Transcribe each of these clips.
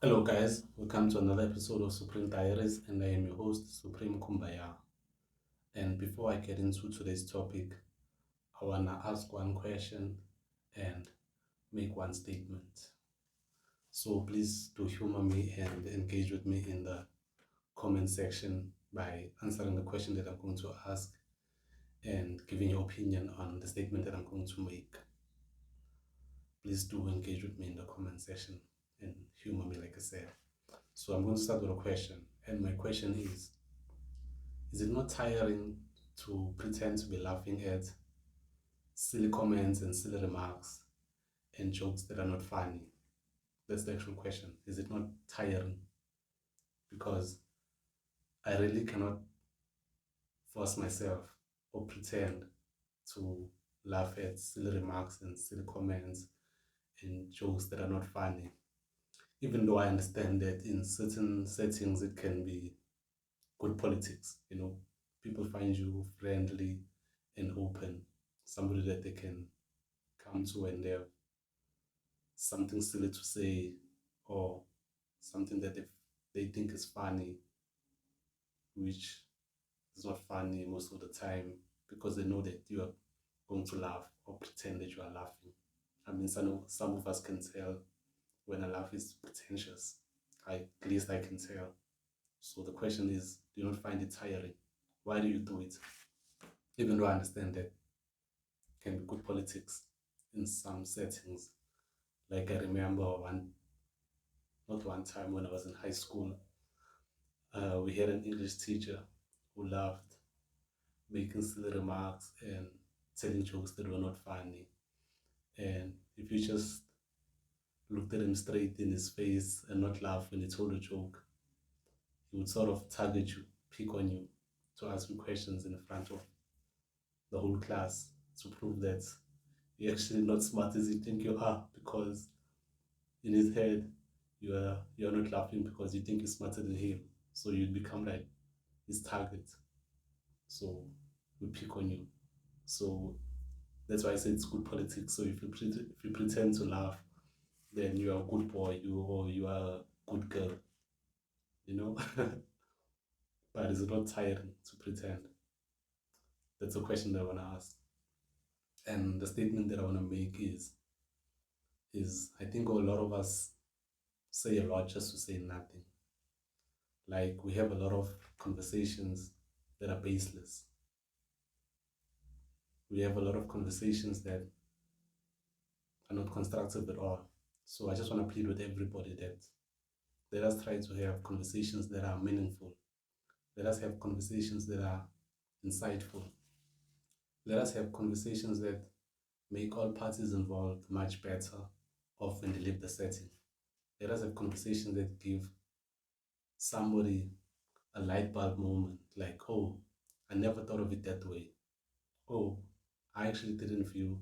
Hello, guys. Welcome to another episode of Supreme Diaries, and I am your host, Supreme Kumbaya. And before I get into today's topic, I want to ask one question and make one statement. So please do humor me and engage with me in the comment section by answering the question that I'm going to ask and giving your opinion on the statement that I'm going to make. Please do engage with me in the comment section and humor me, like I said. So I'm going to start with a question, and my question is it not tiring to pretend to be laughing at silly comments and silly remarks and jokes that are not funny? That's the actual question. Is it not tiring? Because I really cannot force myself or pretend to laugh at silly remarks and silly comments and jokes that are not funny. Even though I understand that in certain settings it can be good politics. People find you friendly and open, somebody that they can come to when they have something silly to say or something that they think is funny, which is not funny most of the time because they know that you are going to laugh or pretend that you are laughing. I mean, some of us can tell when a laugh is pretentious. At least I can tell. So the question is, do you not find it tiring? Why do you do it? Even though I understand that can be good politics in some settings. Like I remember not one time when I was in high school, we had an English teacher who loved making silly remarks and telling jokes that were not funny. And if you just looked at him straight in his face and not laugh when he told a joke, he would sort of target you, pick on you, to ask you questions in front of the whole class to prove that you're actually not smart as you think you are, because in his head you're not laughing because you think you're smarter than him. So you'd become like his target. So we pick on you. So that's why I say it's good politics. So if you pretend to laugh, then you are a good boy, you are a good girl, you know. But it's not tiring to pretend. That's a question that I want to ask. And the statement that I want to make is I think a lot of us say a lot just to say nothing. Like we have a lot of conversations that are baseless. We have a lot of conversations that are not constructive at all. So I just want to plead with everybody that let us try to have conversations that are meaningful. Let us have conversations that are insightful. Let us have conversations that make all parties involved much better off when they leave the setting. Let us have conversations that give somebody a light bulb moment, like, oh, I never thought of it that way. Oh, I actually didn't view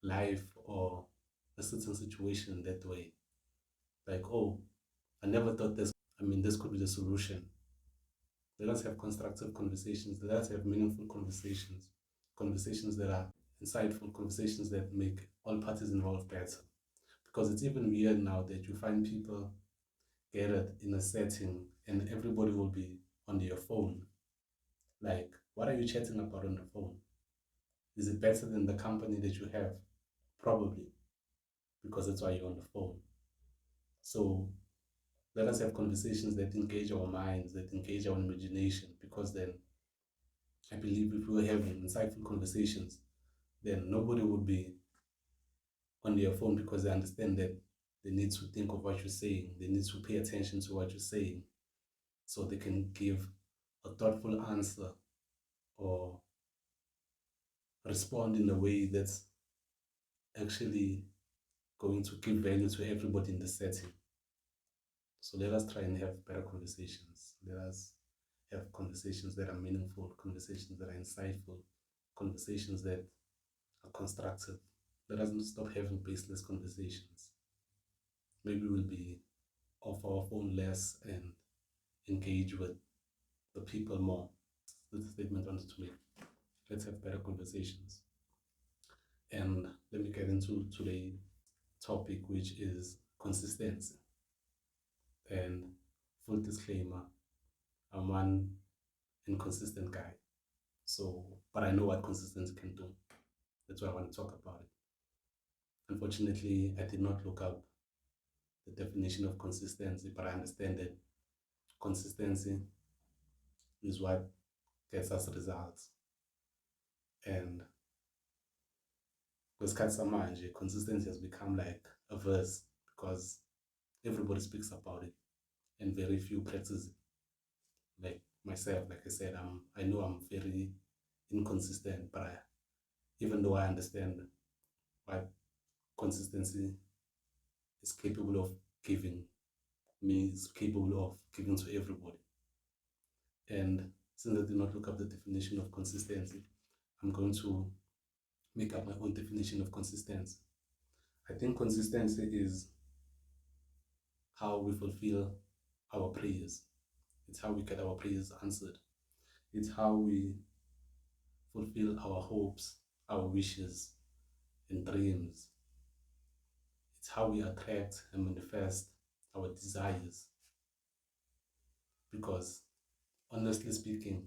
life or a certain situation that way. Like, oh, I never thought this could be the solution. Let us have constructive conversations. Let us have meaningful conversations. Conversations that are insightful, conversations that make all parties involved better. Because it's even weird now that you find people gathered in a setting and everybody will be on their phone. Like, what are you chatting about on the phone? Is it better than the company that you have? Probably, because that's why you're on the phone. So let us have conversations that engage our minds, that engage our imagination, because then I believe if we were having insightful conversations, then nobody would be on their phone because they understand that they need to think of what you're saying, they need to pay attention to what you're saying so they can give a thoughtful answer or respond in a way that's actually going to give value to everybody in the setting. So let us try and have better conversations. Let us have conversations that are meaningful, conversations that are insightful, conversations that are constructive. Let us not stop having baseless conversations. Maybe we'll be off our phone less and engage with the people more. That's the statement I wanted to make. Let's have better conversations. And let me get into today's topic, which is consistency. And full disclaimer, I'm one inconsistent guy. So, but I know what consistency can do. That's why I want to talk about it. Unfortunately, I did not look up the definition of consistency, but I understand that consistency is what gets us results. And kwesikhathi samanje, consistency has become like a verse because everybody speaks about it and very few practice it. Like myself, like I said, I know I'm very inconsistent, but even though I understand what consistency is capable of giving me, is capable of giving to everybody. And since I did not look up the definition of consistency, I'm going to make up my own definition of consistency. I think consistency is how we fulfill our prayers. It's how we get our prayers answered. It's how we fulfill our hopes, our wishes, and dreams. It's how we attract and manifest our desires. Because, honestly speaking,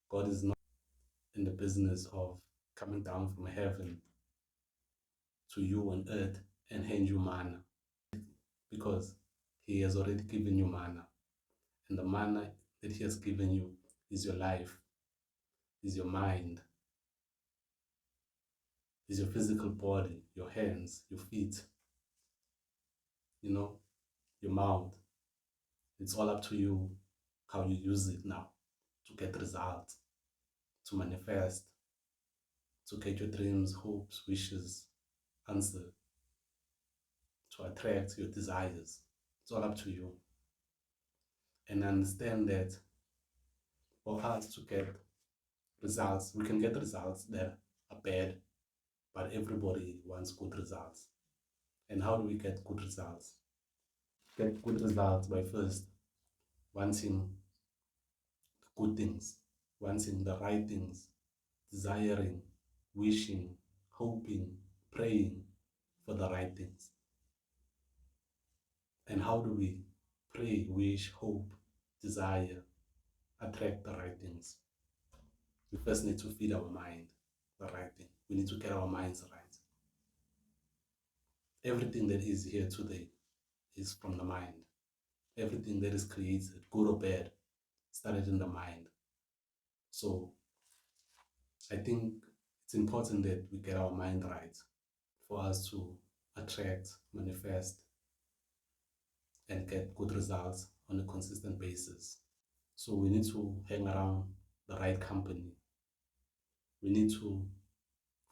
God is not in the business of coming down from heaven to you on earth and hand you manna, because He has already given you manna. And the manna that He has given you is your life, is your mind, is your physical body, your hands, your feet, your mouth. It's all up to you how you use it now to get results, to manifest, to get your dreams, hopes, wishes answered, to attract your desires. It's all up to you. And understand that for us to get results, we can get results that are bad, but everybody wants good results. And how do we get good results? Get good results by first wanting good things, wanting the right things, desiring, wishing, hoping, praying for the right things. And how do we pray, wish, hope, desire, attract the right things? We first need to feed our mind the right thing. We need to get our minds right. Everything that is here today is from the mind. Everything that is created, good or bad, started in the mind. So I think it's important that we get our mind right for us to attract, manifest, and get good results on a consistent basis. So we need to hang around the right company. We need to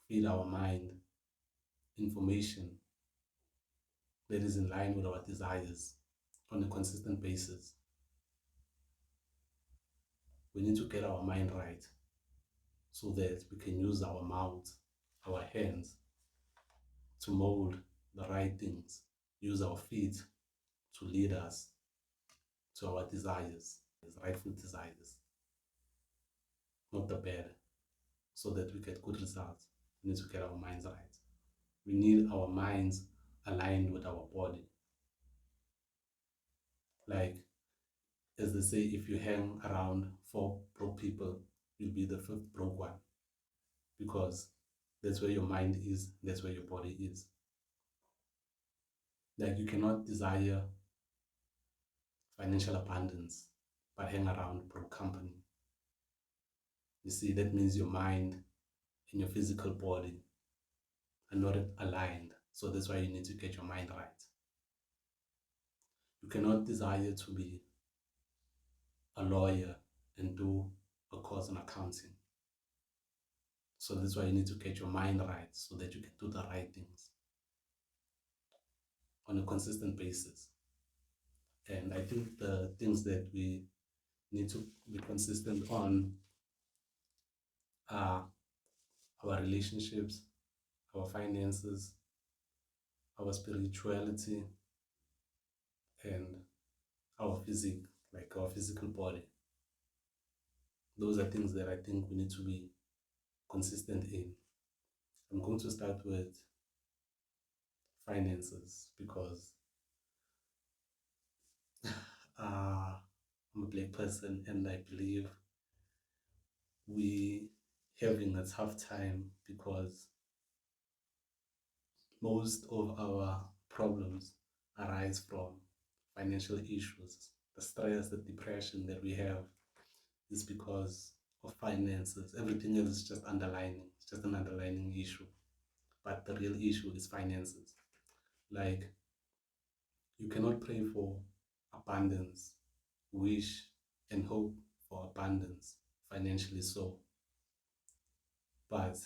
feed our mind information that is in line with our desires on a consistent basis. We need to get our mind right so that we can use our mouth, our hands to mold the right things, use our feet to lead us to our desires, rightful desires, not the bad, so that we get good results. We need to get our minds right. We need our minds aligned with our body. Like, as they say, if you hang around four broke people, you'll be the fifth broke one, because that's where your mind is, that's where your body is. Like, you cannot desire financial abundance but hang around broke company. You see, that means your mind and your physical body are not aligned. So that's why you need to get your mind right. You cannot desire to be a lawyer and do a course in accounting. So that's why you need to get your mind right so that you can do the right things on a consistent basis. And I think the things that we need to be consistent on are our relationships, our finances, our spirituality, and our physique, like our physical body. Those are things that I think we need to be consistent in. I'm going to start with finances because black person, and I believe we having a tough time because most of our problems arise from financial issues. The stress, the depression that we have is because of finances. Everything else is just underlining, it's just an underlining issue. But the real issue is finances. Like, you cannot pray for abundance, wish and hope for abundance financially so, but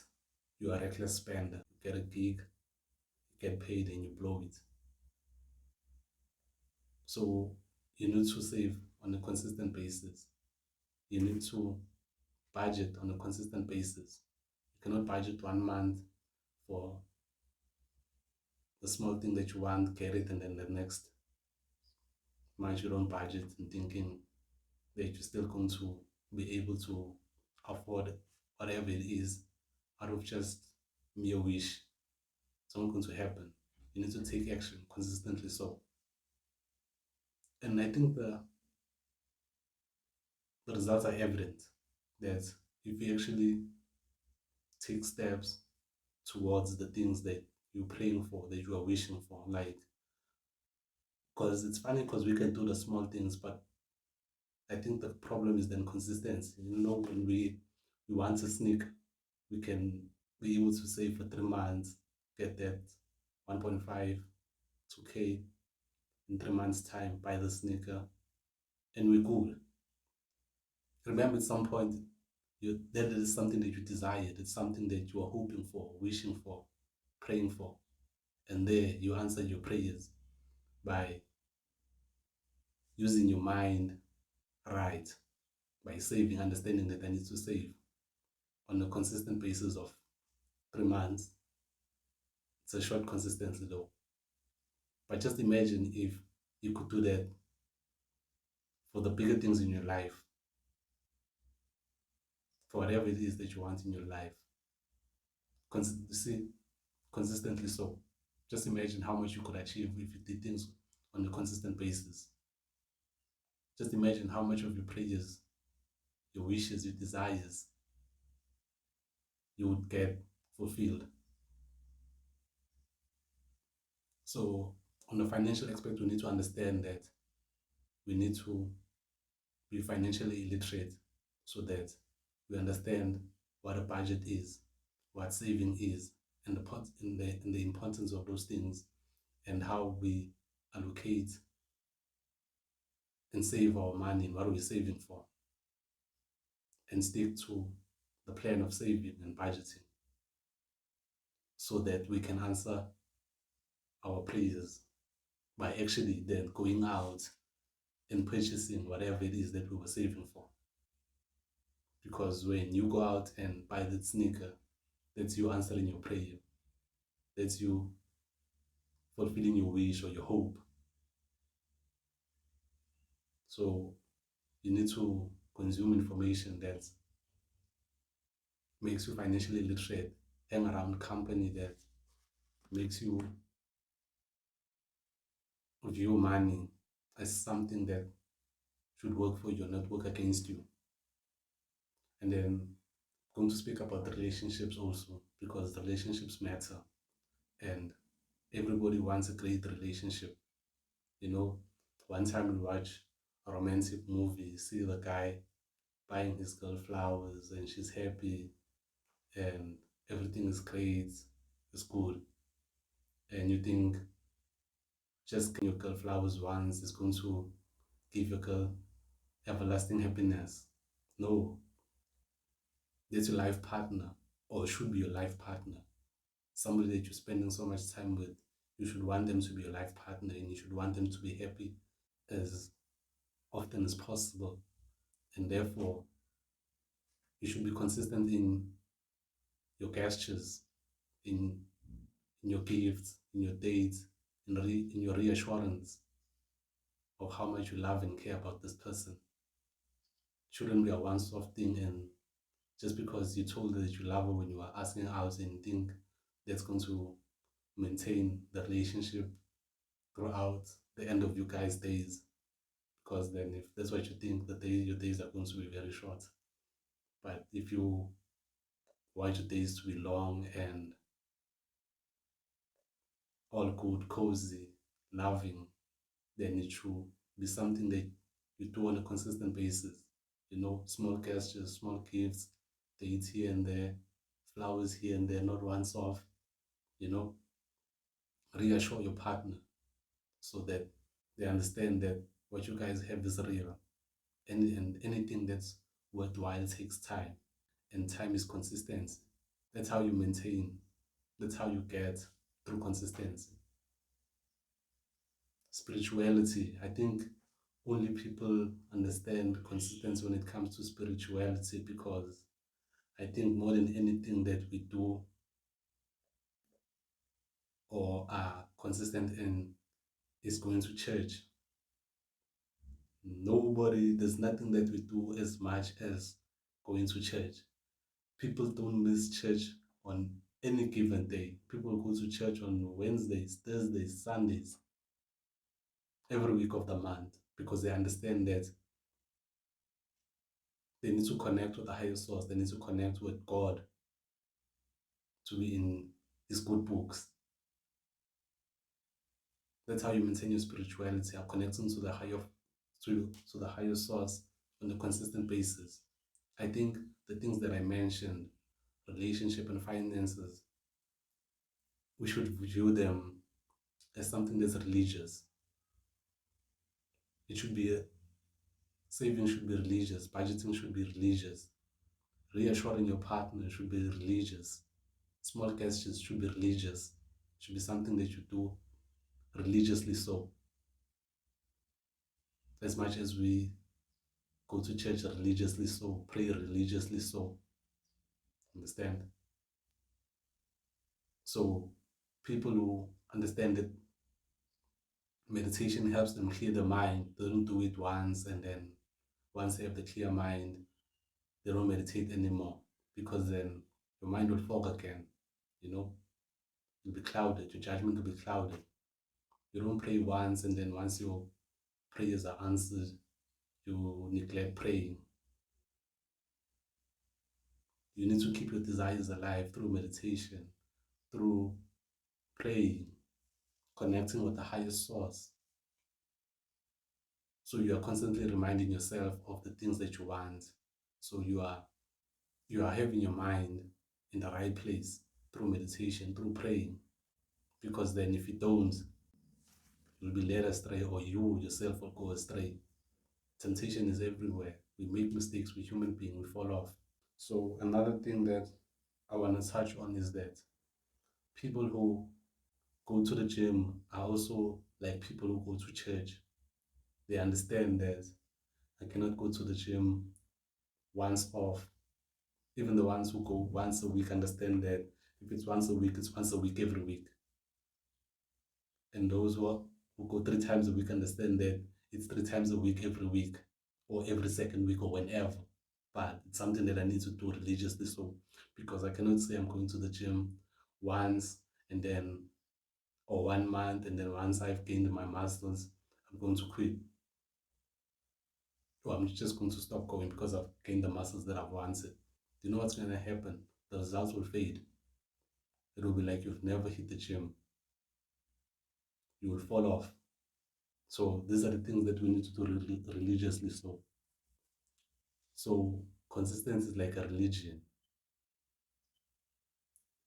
you are a reckless spender. You get a gig, you get paid, and you blow it. So you need to save on a consistent basis. You need to budget on a consistent basis. You cannot budget 1 month for the small thing that you want, get it, and then the next month you don't budget and thinking that you're still going to be able to afford whatever it is out of just mere wish. It's not going to happen. You need to take action consistently so. And I think the results are evident that if you actually take steps towards the things that you're praying for, that you are wishing for, like, because it's funny because we can do the small things, but I think the problem is then consistency. You know, when we want to sneak, we can be able to save for 3 months, get that 1.5, 2K in 3 months' time, buy the sneaker, and we're good. Remember, at some point, that is something that you desired. It's something that you are hoping for, wishing for, praying for. And there you answered your prayers by using your mind right, by saving, understanding that I need to save on a consistent basis of 3 months. It's a short consistency though. But just imagine if you could do that for the bigger things in your life, for whatever it is that you want in your life. See, consistently so. Just imagine how much you could achieve if you did things on a consistent basis. Just imagine how much of your prayers, your wishes, your desires you would get fulfilled. So, on the financial aspect, we need to understand that we need to be financially illiterate so that we understand what a budget is, what saving is, and the importance of those things, and how we allocate and save our money and what we're saving for, and stick to the plan of saving and budgeting so that we can answer our prayers by actually then going out and purchasing whatever it is that we were saving for. Because when you go out and buy that sneaker, that's you answering your prayer, that's you fulfilling your wish or your hope. So you need to consume information that makes you financially literate, hang around company that makes you view money as something that should work for you, not work against you. And then going to speak about the relationships also, because the relationships matter and everybody wants a great relationship. You know, one time we watch a romantic movie, see the guy buying his girl flowers and she's happy and everything is great, it's good. And you think just getting your girl flowers once is going to give your girl everlasting happiness. No, that's your life partner, or should be your life partner. Somebody that you're spending so much time with. You should want them to be your life partner and you should want them to be happy as often as possible. And therefore, you should be consistent in your gestures, in, in your gifts, in your dates, in your reassurance of how much you love and care about this person. Shouldn't be a one-off thing, and just because you told her that you love her when you were asking out and think that's going to maintain the relationship throughout the end of you guys' days. Because then if that's what you think, your days are going to be very short. But if you want your days to be long and all good, cozy, loving, then it should be something that you do on a consistent basis. Small gestures, small gifts, dates here and there, flowers here and there, not once off. You know, reassure your partner so that they understand that what you guys have is real. And anything that's worthwhile takes time, and time is consistency. That's how you maintain, that's how you get through consistency. Spirituality, I think only people understand consistency when it comes to spirituality, because I think more than anything that we do or are consistent in is going to church. There's nothing that we do as much as going to church. People don't miss church on any given day. People go to church on Wednesdays, Thursdays, Sundays, every week of the month, because they understand that they need to connect with the higher source. They need to connect with God to be in His good books. That's how you maintain your spirituality, are connecting to the higher source on a consistent basis. I think the things that I mentioned, relationship and finances, we should view them as something that's religious. It should be Saving should be religious, budgeting should be religious, reassuring your partner should be religious, small gestures should be religious, should be something that you do religiously so. As much as we go to church religiously so, pray religiously so. Understand? So people who understand that meditation helps them clear the mind, they don't do it once and then once they have the clear mind, they don't meditate anymore, because then your mind will fog again, you know, you'll be clouded, your judgment will be clouded. You don't pray once and then once your prayers are answered, you neglect praying. You need to keep your desires alive through meditation, through praying, connecting with the highest source. So you are constantly reminding yourself of the things that you want. So you are having your mind in the right place through meditation, through praying. Because then if you don't, you'll be led astray, or you yourself will go astray. Temptation is everywhere. We make mistakes, we're human beings, we fall off. So another thing that I want to touch on is that people who go to the gym are also like people who go to church. They understand that I cannot go to the gym once off. Even the ones who go once a week understand that if it's once a week, it's once a week every week. And those who go 3 times a week understand that it's 3 times a week every week, or every second week, or whenever. But it's something that I need to do religiously so, because I cannot say I'm going to the gym once and then, or 1 month, and then once I've gained my muscles, I'm going to quit. Or I'm just going to stop going because I've gained the muscles that I've wanted. Do you know what's going to happen? The results will fade. It will be like you've never hit the gym. You will fall off. So these are the things that we need to do religiously so. So consistency is like a religion.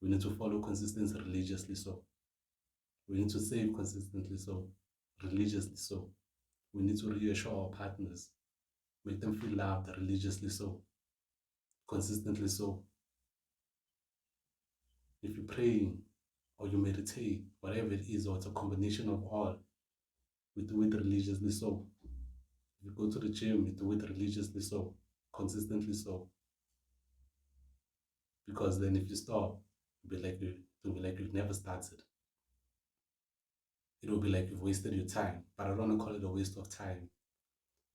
We need to follow consistency religiously so. We need to save consistently so, religiously so. We need to reassure our partners, make them feel loved religiously so, consistently so. If you're praying or you meditate, whatever it is, or it's a combination of all, we do it religiously so. If you go to the gym, we do it religiously so, consistently so. Because then if you stop, it'll be like you've never started. It will be like you've wasted your time. But I don't want to call it a waste of time,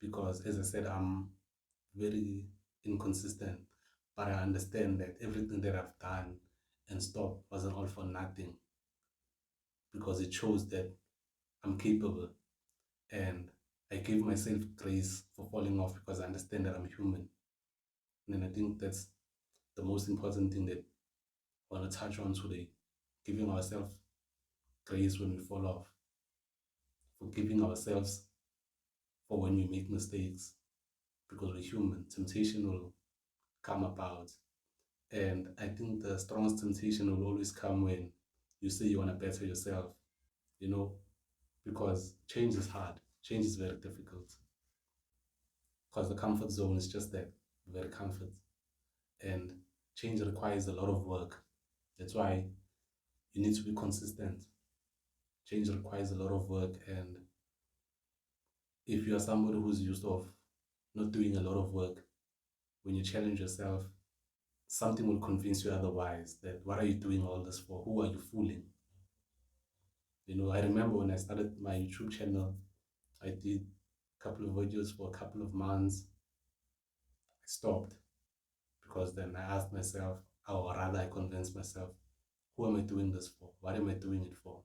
because as I said, I'm very inconsistent. But I understand that everything that I've done and stopped wasn't all for nothing, because it shows that I'm capable. And I give myself grace for falling off because I understand that I'm human. And then I think that's the most important thing that I want to touch on today. Giving ourselves grace when we fall off, forgiving ourselves for when we make mistakes because we're human. Temptation will come about. And I think the strongest temptation will always come when you say you want to better yourself, you know, because change is hard. Change is very difficult because the comfort zone is just that, very comfort. And change requires a lot of work. That's why you need to be consistent. Change requires a lot of work. And if you are somebody who's used of not doing a lot of work, when you challenge yourself, something will convince you otherwise that what are you doing all this for? Who are you fooling? I remember when I started my YouTube channel, I did a couple of videos for a couple of months. I stopped because then I asked myself, or rather I convinced myself, who am I doing this for? What am I doing it for?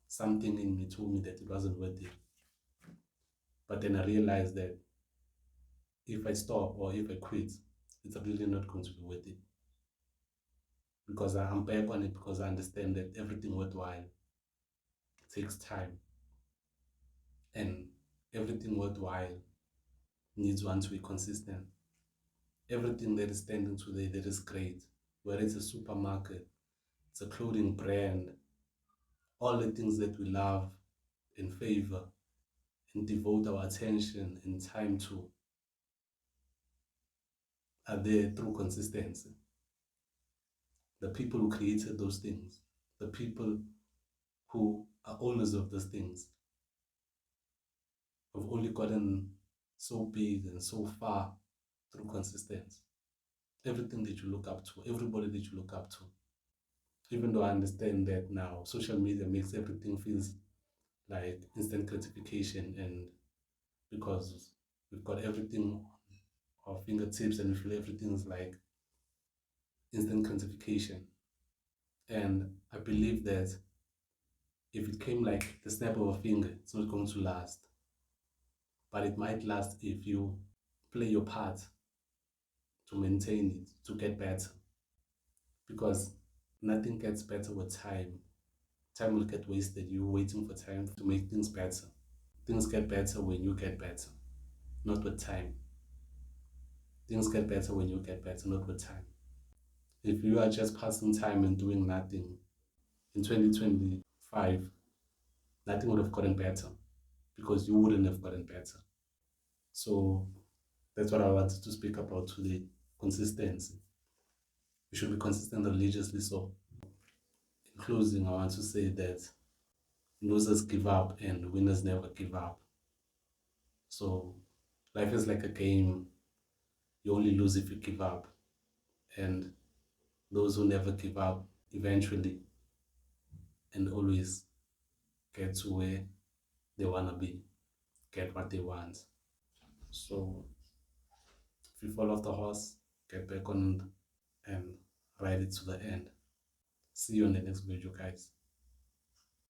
Something in me told me that it wasn't worth it. But then I realized that if I stop or if I quit, it's really not going to be worth it. Because I'm back on it because I understand that everything worthwhile takes time. And everything worthwhile needs one to be consistent. Everything that is standing today that is great, whether it's a supermarket, it's a clothing brand, all the things that we love and favor and devote our attention and time to are there through consistency. The people who created those things, the people who are owners of those things, have only gotten so big and so far through consistency. Everything that you look up to, everybody that you look up to, even though I understand that now social media makes everything feels like instant gratification, and because we've got everything on our fingertips and we feel everything's like instant gratification. And I believe that if it came like the snap of a finger, it's not going to last. But it might last if you play your part to maintain it, to get better. Because nothing gets better with time. Time will get wasted. You're waiting for time to make things better. Things get better when you get better, not with time. Things get better when you get better, not with time. If you are just passing time and doing nothing, in 2025, nothing would have gotten better because you wouldn't have gotten better. So that's what I wanted to speak about today. Consistency. We should be consistent religiously. So, in closing, I want to say that losers give up and winners never give up. So, life is like a game. You only lose if you give up. And those who never give up eventually and always get to where they want to be, get what they want. So, if you fall off the horse, get back on and ride it to the end. See you in the next video, guys.